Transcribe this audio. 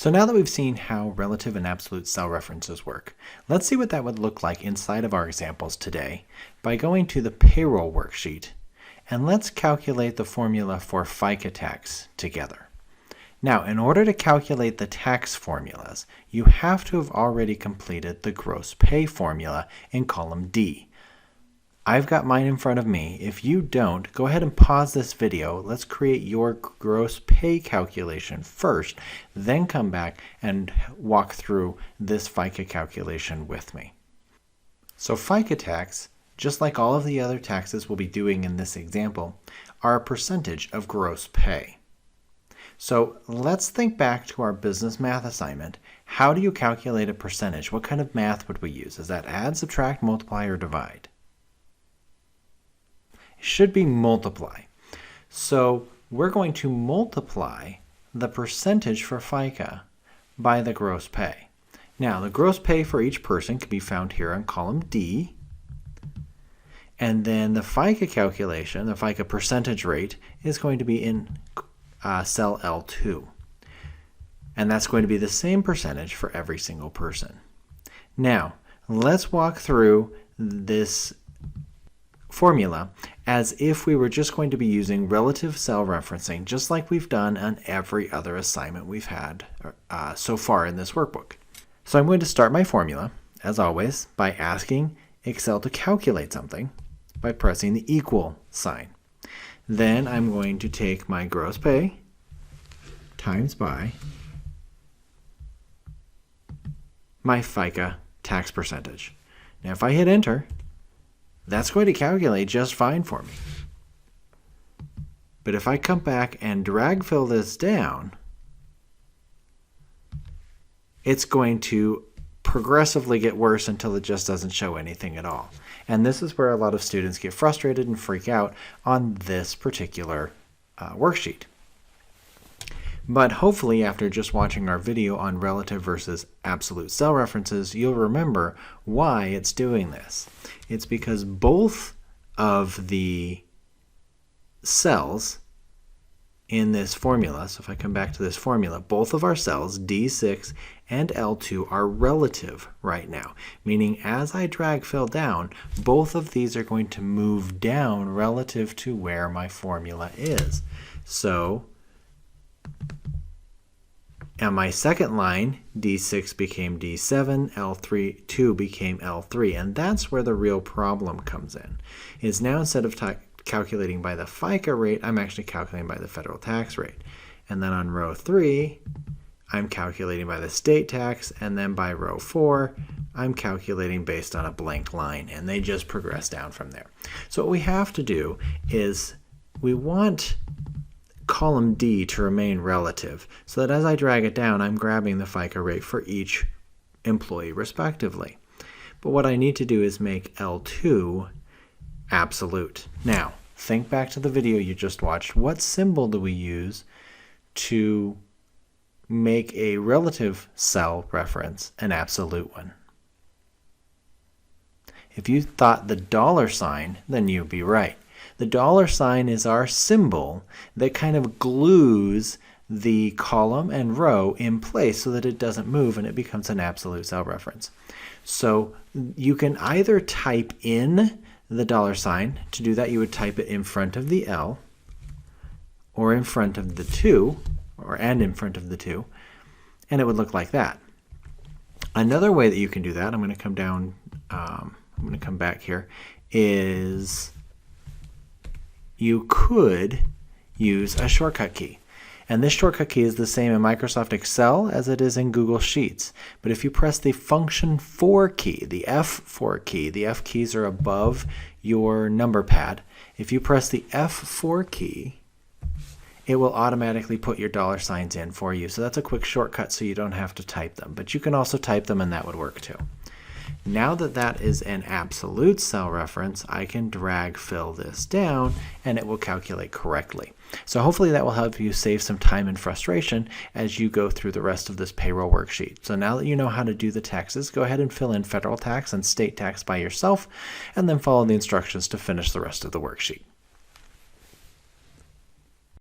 So now that we've seen how relative and absolute cell references work, let's see what that would look like inside of our examples today by going to the payroll worksheet, and let's calculate the formula for FICA tax together. Now, in order to calculate the tax formulas, you have to have already completed the gross pay formula in column D. I've got mine in front of me. If you don't, go ahead and pause this video. Let's create your gross pay calculation first, then come back and walk through this FICA calculation with me. So FICA tax, just like all of the other taxes we'll be doing in this example, are a percentage of gross pay. So let's think back to our business math assignment. How do you calculate a percentage? What kind of math would we use? Is that add, subtract, multiply, or divide? It should be multiply. So we're going to multiply the percentage for FICA by the gross pay. Now, the gross pay for each person can be found here in column D. And then the FICA calculation, the FICA percentage rate, is going to be in cell L2. And that's going to be the same percentage for every single person. Now, let's walk through this formula as if we were just going to be using relative cell referencing, just like we've done on every other assignment we've had so far in this workbook. So I'm going to start my formula, as always, by asking Excel to calculate something by pressing the equal sign. Then I'm going to take my gross pay times by my FICA tax percentage. Now if I hit enter, that's going to calculate just fine for me. But if I come back and drag fill this down, it's going to progressively get worse until it just doesn't show anything at all. And this is where a lot of students get frustrated and freak out on this particular worksheet. But hopefully after just watching our video on relative versus absolute cell references, you'll remember why it's doing this. It's because both of the cells in this formula, so if I come back to this formula, both of our cells, D6 and L2, are relative right now, meaning as I drag fill down, both of these are going to move down relative to where my formula is. So on my second line, D6 became D7, L2 became L3, and that's where the real problem comes in. Is now instead of calculating by the FICA rate, I'm actually calculating by the federal tax rate. And then on row 3, I'm calculating by the state tax, and then by row 4, I'm calculating based on a blank line, and they just progress down from there. So what we have to do is we want column D to remain relative, so that as I drag it down, I'm grabbing the FICA rate for each employee respectively. But what I need to do is make L2 absolute. Now, think back to the video you just watched. What symbol do we use to make a relative cell reference an absolute one? If you thought the $, then you'd be right. The $sign is our symbol that kind of glues the column and row in place so that it doesn't move and it becomes an absolute cell reference. So you can either type in the $sign. To do that, you would type it in front of the L or in front of the 2, and in front of the 2, and it would look like that. Another way that you can do that, I'm going to come down, I'm going to come back here, is you could use a shortcut key. And this shortcut key is the same in Microsoft Excel as it is in Google Sheets. But if you press the function 4 key, the F4 key, the F keys are above your number pad. If you press the F4 key, it will automatically put your $signs in for you. So that's a quick shortcut so you don't have to type them. But you can also type them and that would work too. Now that that is an absolute cell reference, I can drag fill this down and it will calculate correctly. So hopefully that will help you save some time and frustration as you go through the rest of this payroll worksheet. So now that you know how to do the taxes, go ahead and fill in federal tax and state tax by yourself, and then follow the instructions to finish the rest of the worksheet.